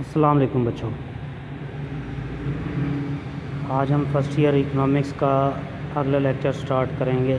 अस्सलाम वालेकुम बच्चों। आज हम फर्स्ट ईयर इकोनॉमिक्स का अगला लेक्चर स्टार्ट करेंगे।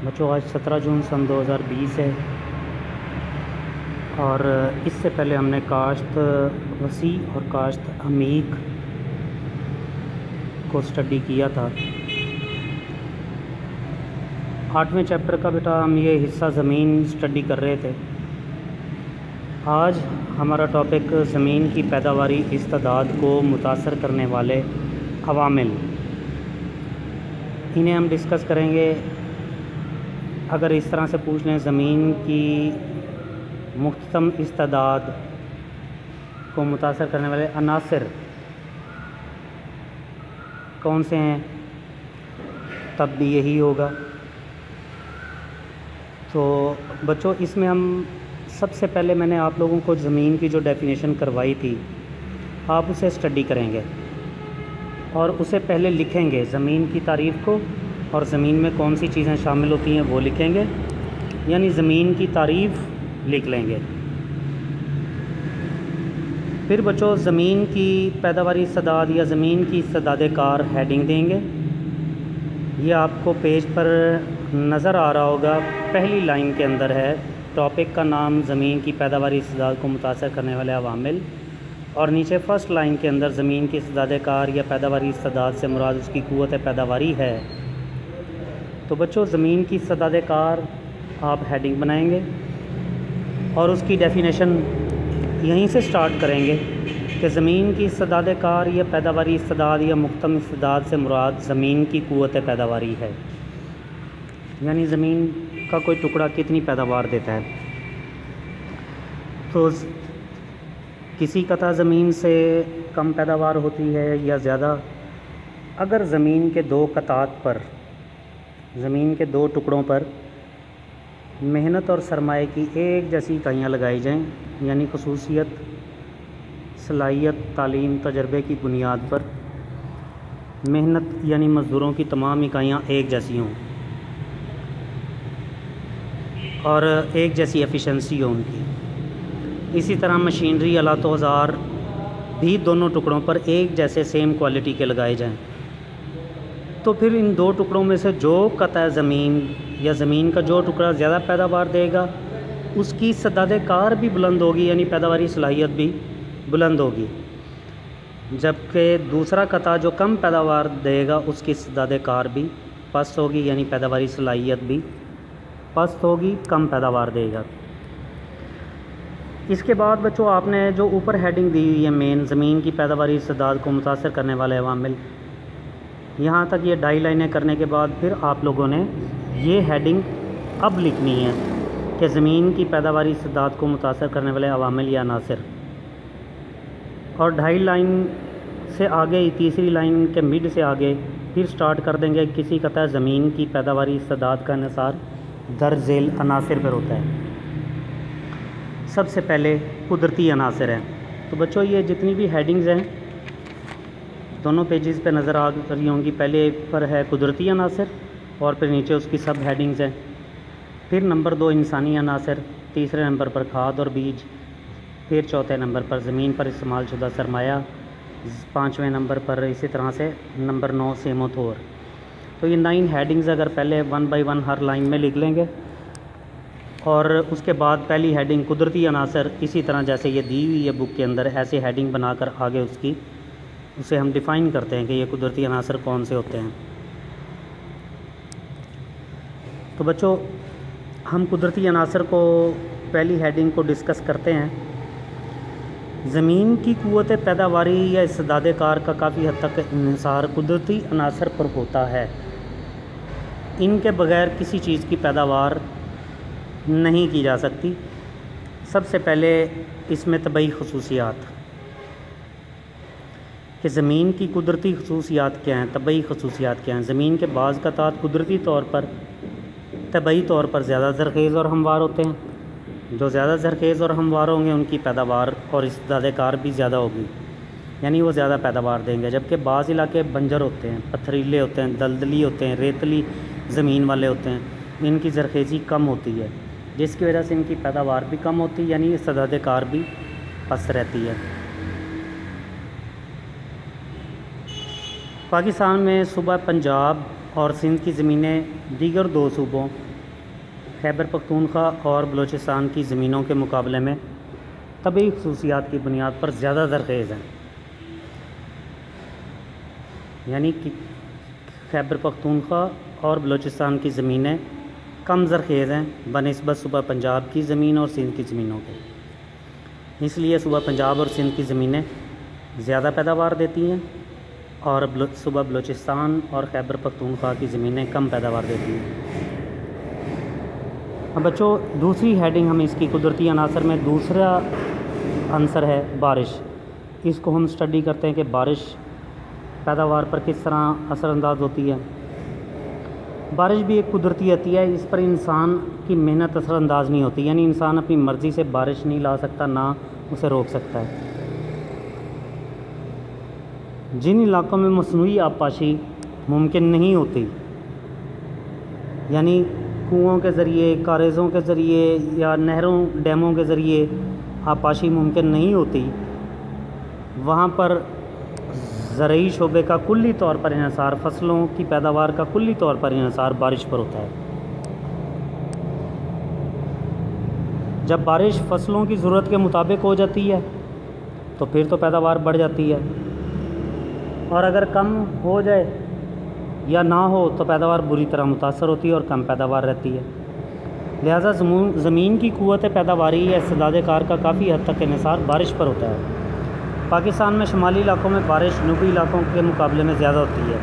बच्चों आज 17 जून सन 2020 है और इससे पहले हमने काश्त वसी और काश्त अमीक को स्टडी किया था। 8वें चैप्टर का बेटा हम ये हिस्सा ज़मीन स्टडी कर रहे थे। आज हमारा टॉपिक ज़मीन की पैदावारी इस्तेदाद को मुतासर करने वाले अवामिल, इन्हें हम डिस्कस करेंगे। अगर इस तरह से पूछ लें ज़मीन की मुख्तम इस्तेदाद को मुतासर करने वाले अनासर कौन से हैं, तब भी यही होगा। तो बच्चों इसमें हम सबसे पहले मैंने आप लोगों को ज़मीन की जो डेफिनेशन करवाई थी आप उसे स्टडी करेंगे और उसे पहले लिखेंगे, ज़मीन की तारीफ़ को और ज़मीन में कौन सी चीज़ें शामिल होती हैं वो लिखेंगे, यानी ज़मीन की तारीफ़ लिख लेंगे। फिर बच्चों ज़मीन की पैदावारी इस्तेदाद या ज़मीन की इस्तेदाद कार हेडिंग देंगे। ये आपको पेज पर नज़र आ रहा होगा, पहली लाइन के अंदर है। टॉपिक का नाम ज़मीन की पैदावारी इस्तेदाद को मुतासर करने वाले अवामिल, और नीचे फ़र्स्ट लाइन के अंदर ज़मीन की इस्तेदाद कार या पैदावारी इस्तेदाद से मुराद उसकी क़ुव्वत पैदावारी है। तो बच्चों ज़मीन की इस्तेदाद कार आप हेडिंग बनाएंगे और उसकी डेफिनेशन यहीं से स्टार्ट करेंगे कि ज़मीन की इस्तेदाद कार या पैदावारी इस्तेदाद या मुख्तम इस्तेदाद से मुराद ज़मीन की क़ुव्वत पैदावारी है, यानी ज़मीन का कोई टुकड़ा कितनी पैदावार देता है। तो किसी कता ज़मीन से कम पैदावार होती है या ज़्यादा। अगर ज़मीन के दो कतात पर, ज़मीन के दो टुकड़ों पर मेहनत और सरमाए की एक जैसी इकाइयाँ लगाई जाएं, यानी खसूसियत, सलाहियत, तालीम, तजर्बे की बुनियाद पर मेहनत यानी मज़दूरों की तमाम इकाइयाँ एक जैसी हों और एक जैसी एफिशिएंसी हो उनकी। इसी तरह मशीनरी, आलात औज़ार भी दोनों टुकड़ों पर एक जैसे सेम क्वालिटी के लगाए जाएं। तो फिर इन दो टुकड़ों में से जो कता ज़मीन या ज़मीन का जो टुकड़ा ज़्यादा पैदावार देगा उसकी इस्तेदाद कार भी बुलंद होगी, यानी पैदावारी सलाहियत भी बुलंद होगी, जबकि दूसरा कता जो कम पैदावार देगा उसकी इस्तेदाद कार भी पस्त होगी, यानी पैदावारी सलाहियत भी पस्त होगी, कम पैदावार देगा। इसके बाद बच्चों आपने जो ऊपर हेडिंग दी हुई है मेन, ज़मीन की पैदावारी इस्तेदाद को मुतासर करने वाले अवामिल, यहाँ तक ये 2.5 लाइनें करने के बाद फिर आप लोगों ने ये हेडिंग अब लिखनी है कि ज़मीन की पैदावारी इस्तेदाद को मुतासर करने वाले अवामिल या अनासर, और 2.5 लाइन से आगे, तीसरी लाइन के मिड से आगे फिर स्टार्ट कर देंगे किसी कता ज़मीन की पैदावारी इस्तेदाद का इन्हिसार दर्ज़ेल अनासर पर होता है। सबसे पहले कुदरती अनासर हैं। तो बच्चों ये जितनी भी हेडिंग्स हैं दोनों पेजेस पे नज़र आ रही होंगी। पहले पर है कुदरती अनासर और फिर नीचे उसकी सब हेडिंग्स हैं। फिर नंबर 2 इंसानी अनासर, तीसरे नंबर पर खाद और बीज, फिर चौथे नंबर पर ज़मीन पर इस्तेमाल शुदा सरमाया, 5वें नंबर पर इसी तरह से नंबर 9 सेमोथोर। तो ये 9 हेडिंग्स अगर पहले 1 बाई 1 हर लाइन में लिख लेंगे और उसके बाद पहली हेडिंग कुदरती अनासर, इसी तरह जैसे ये दी हुई है बुक के अंदर, ऐसे हेडिंग बनाकर आगे उसे हम डिफ़ाइन करते हैं कि ये कुदरती अनासर कौन से होते हैं। तो बच्चों हम कुदरती अनासर को पहली हेडिंग को डिस्कस करते हैं। ज़मीन की क़ुव्वत पैदावारी या इस्तेदाद कार का काफ़ी हद तक इन्हिसार कुदरती अनासर पर होता है। इनके बग़ैर किसी चीज़ की पैदावार नहीं की जा सकती। सबसे पहले इसमें तबई खसूसियात, कि ज़मीन की कुदरती खसूसियात क्या हैं, तबई खसूसियात क्या हैं। ज़मीन के बाज़ कतात कुदरती तौर पर, तबई तौर पर ज़्यादा ज़रख़ेज़ और हमवार होते हैं। जो ज़्यादा ज़रख़ेज़ और हमवार होंगे उनकी पैदावार और इस्तेदाद कार भी ज़्यादा होगी, यानी वो ज़्यादा पैदावार देंगे। जबकि बाज़ इलाके बंजर होते हैं, पथरीले होते हैं, दलदली होते हैं, रेतली ज़मीन वाले होते हैं, इनकी ज़रख़ेज़ी कम होती है, जिसकी वजह से इनकी पैदावार भी कम होती है, यानी इस्तेदाद कार भी पस्त रहती है। पाकिस्तान में सूबा पंजाब और सिंध की ज़मीनें दीगर दो सूबों खैबर पख्तूनख्वा और बलूचिस्तान की ज़मीनों के मुकाबले में तबी ख़ुसूसियात की बुनियाद पर ज़्यादा ज़रख़ेज़ हैं। यानी कि खैबर पख्तूनख्वा और बलूचिस्तान की ज़मीनें कम ज़रख़ेज़ हैं बनिस्बत सूबा पंजाब की ज़मीन और सिंध की ज़मीनों के। इसलिए सूबा पंजाब और सिंध की ज़मीनें ज़्यादा पैदावार देती हैं और सूबा बलूचिस्तान और खैबर पख्तूनख्वा की ज़मीनें कम पैदावार देती हैं। अब बच्चों, दूसरी हेडिंग हम इसकी कुदरती अनासर में दूसरा आंसर है बारिश। इसको हम स्टडी करते हैं कि बारिश पैदावार पर किस तरह असरअंदाज होती है। बारिश भी एक कुदरती अतिया है, इस पर इंसान की मेहनत असरअंदाज नहीं होती। यानी इंसान अपनी मर्ज़ी से बारिश नहीं ला सकता, ना उसे रोक सकता है। जिन इलाक़ों में मसनूई आबपाशी मुमकिन नहीं होती, यानी कुओं के ज़रिए, कारेज़ों के ज़रिए या नहरों, डैमों के ज़रिए आबपाशी मुमकिन नहीं होती, वहाँ पर ज़रई शोबे का कुल्ली तौर पर इन्हिसार, फसलों की पैदावार का कुल्ली तौर पर इन्हिसार बारिश पर होता है। जब बारिश फसलों की ज़रूरत के मुताबिक हो जाती है तो फिर तो पैदावार बढ़ जाती है, और अगर कम हो जाए या ना हो तो पैदावार बुरी तरह मुतासर होती है और कम पैदावार रहती है। लिहाजा ज़मीन की क़ुव्वत पैदावारी या इस्तेदाद कार का काफ़ी हद तक इन्हिसार बारिश पर होता है। पाकिस्तान में शुमाली इलाकों में बारिश जनूबी इलाकों के मुकाबले में ज़्यादा होती है।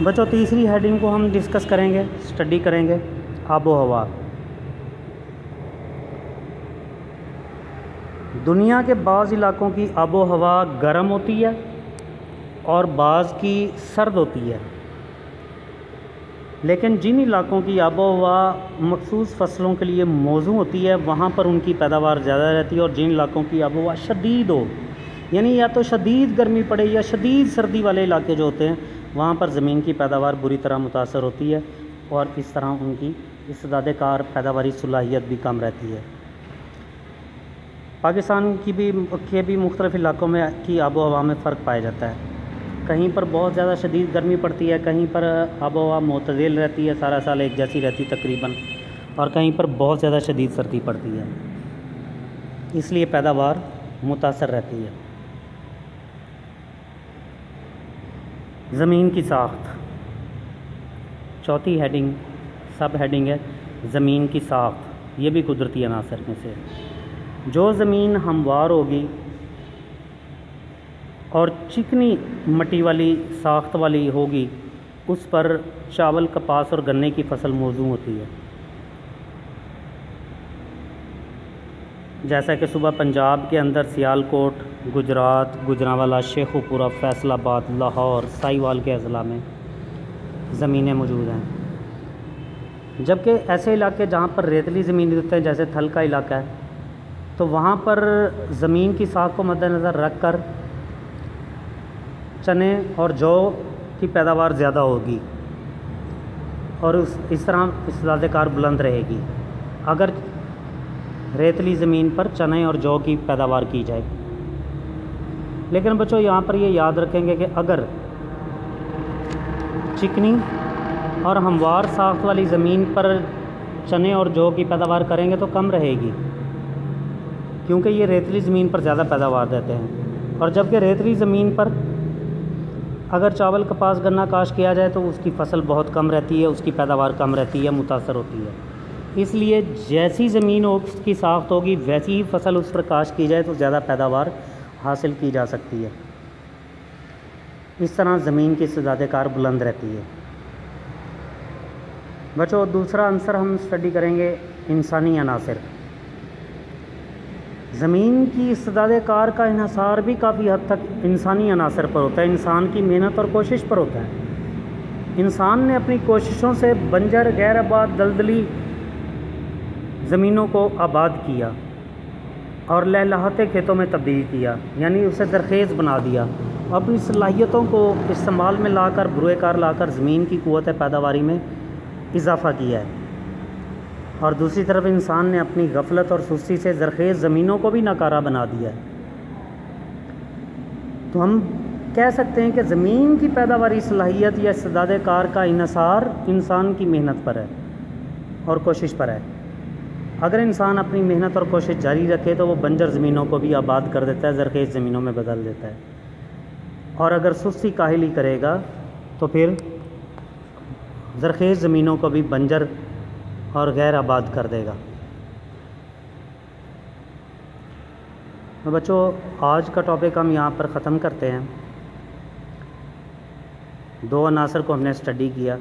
बच्चों, तीसरी हेडिंग को हम डिस्कस करेंगे, स्टडी करेंगे, आबो हवा। दुनिया के बाज़ इलाकों की आबो हवा गर्म होती है और बाज़ की सर्द होती है, लेकिन जिन इलाकों की आबो हवा मखसूस फसलों के लिए मौजू होती है वहाँ पर उनकी पैदावार ज़्यादा रहती है। और जिन इलाकों की आबो हवा शदीद हो, यानी या तो शदीद गर्मी पड़े या शदीद सर्दी वाले इलाके जो होते हैं, वहाँ पर ज़मीन की पैदावार बुरी तरह मुतासर होती है और इस तरह उनकी इस्तेदाद कार पैदावारी सलाहियत भी कम रहती है। पाकिस्तान के भी मुख्तलिफ़ इलाकों में की आबो हवा में फ़र्क पाया जाता है। कहीं पर बहुत ज़्यादा शदीद गर्मी पड़ती है, कहीं पर आबो हवा मुतदिल रहती है, सारा साल एक जैसी रहती तकरीबन, और कहीं पर बहुत ज़्यादा शदीद सर्दी पड़ती है, इसलिए पैदावार मुतासर रहती है। ज़मीन की साख्त, चौथी हेडिंग सब हेडिंग है ज़मीन की साख्त। ये भी कुदरती अनासर में से। जो ज़मीन हमवार होगी और चिकनी मट्टी वाली साख्त वाली होगी, उस पर चावल, कपास और गन्ने की फसल मौजू होती है। जैसा कि सूबा पंजाब के अंदर सियालकोट, गुजरात, गुजरांवाला, शेखुपुरा, फैसलाबाद, लाहौर, साहिवाल के अज़ला में ज़मीनें मौजूद हैं। जबकि ऐसे इलाके जहाँ पर रेतली ज़मीन होते हैं, जैसे थल का इलाका है, तो वहाँ पर ज़मीन की साख को मद्देनज़र रख कर चने और जौ की पैदावार ज़्यादा होगी और इस तरह इस्तेदाद कार बुलंद रहेगी अगर रेतली ज़मीन पर चने और जौ की पैदावार की जाए। लेकिन बच्चों, यहाँ पर ये याद रखेंगे कि अगर चिकनी और हमवार साख्त वाली ज़मीन पर चने और जौ की पैदावार करेंगे तो कम रहेगी, क्योंकि ये रेतली ज़मीन पर ज़्यादा पैदावार देते हैं। और जबकि रेतली ज़मीन पर अगर चावल, कपास, गन्ना काश्त किया जाए तो उसकी फ़सल बहुत कम रहती है, उसकी पैदावार कम रहती है, मुतासर होती है। इसलिए जैसी ज़मीन उसकी साख्त होगी वैसी ही फ़सल उस पर काश्त की जाए तो ज़्यादा पैदावार हासिल की जा सकती है। इस तरह ज़मीन की इस्तेदाद कार बुलंद रहती है। बच्चों, दूसरा आंसर हम स्टडी करेंगे इंसानी अनासर। ज़मीन की इस्तेदाद कार का इन्हिसार भी काफ़ी हद तक इंसानी अनासर पर होता है, इंसान की मेहनत और कोशिश पर होता है। इंसान ने अपनी कोशिशों से बंजर, गैर आबाद, दलदली ज़मीनों को आबाद किया और लहलहाते खेतों में तब्दील किया, यानी उसे ज़रख़ेज़ बना दिया। अपनी सलाहियतों को इस्तेमाल में लाकर, बुरे कार लाकर ज़मीन की क़ुव्वत पैदावारी में इजाफ़ा किया है। और दूसरी तरफ इंसान ने अपनी गफलत और सुस्ती से ज़रख़ेज़ ज़मीनों को भी नाकारा बना दिया है। तो हम कह सकते हैं कि ज़मीन की पैदावारी सलाहियत या इस्तेदाद कार का इन्हिसार इंसान की मेहनत पर है और कोशिश पर है। अगर इंसान अपनी मेहनत और कोशिश जारी रखे तो वो बंजर ज़मीनों को भी आबाद कर देता है, ज़रख़ेज़ ज़मीनों में बदल देता है। और अगर सुस्ती काहिली करेगा तो फिर ज़रख़ेज़ ज़मीनों को भी बंजर और गैर आबाद कर देगा। तो बच्चों, आज का टॉपिक हम यहाँ पर ख़त्म करते हैं। 2 अनासर को हमने स्टडी किया।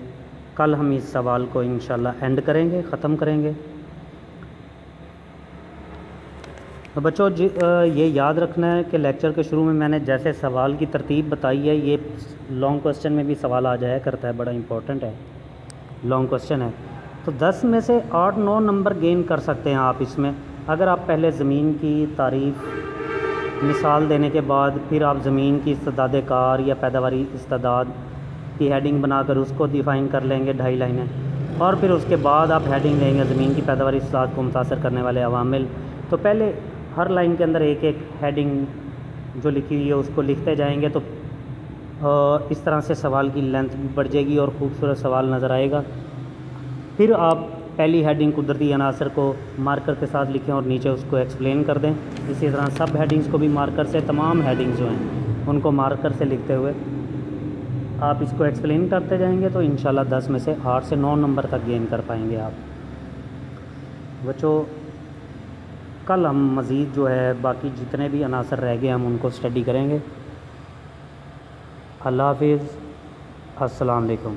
कल हम इस सवाल को इंशाल्लाह एंड करेंगे, ख़त्म करेंगे। तो बच्चों, ये याद रखना है कि लेक्चर के शुरू में मैंने जैसे सवाल की तरतीब बताई है, ये लॉन्ग क्वेश्चन में भी सवाल आ जाया करता है, बड़ा इंपॉर्टेंट है, लॉन्ग क्वेश्चन है। तो 10 में से 8-9 नंबर गेन कर सकते हैं आप इसमें, अगर आप पहले ज़मीन की तारीफ़ मिसाल देने के बाद फिर आप ज़मीन की इस्तेदाद कार या पैदावारी इस्तेदाद की हेडिंग बनाकर उसको डिफ़ाइन कर लेंगे 2.5 लाइनें, और फिर उसके बाद आप हेडिंग देंगे ज़मीन की पैदावारी इस्तेदाद को मुतासर करने वाले अवामिल। तो पहले हर लाइन के अंदर एक हेडिंग जो लिखी हुई है उसको लिखते जाएंगे, तो इस तरह से सवाल की लेंथ भी बढ़ जाएगी और ख़ूबसूरत सवाल नज़र आएगा। फिर आप पहली हेडिंग कुदरती अनासर को मार्कर के साथ लिखें और नीचे उसको एक्सप्लेन कर दें। इसी तरह सब हेडिंग्स को भी मार्कर से, तमाम हेडिंग्स जो हैं उनको मार्कर से लिखते हुए आप इसको एक्सप्लेन करते जाएंगे, तो इंशाल्लाह 10 में से 8 से 9 नंबर तक गेन कर पाएंगे आप। बच्चों, कल हम मज़ीद जो है बाकी जितने भी अनासर रह गए हम उनको स्टडी करेंगे। अल्लाह हाफ़िज़, अस्सलाम वालेकुम।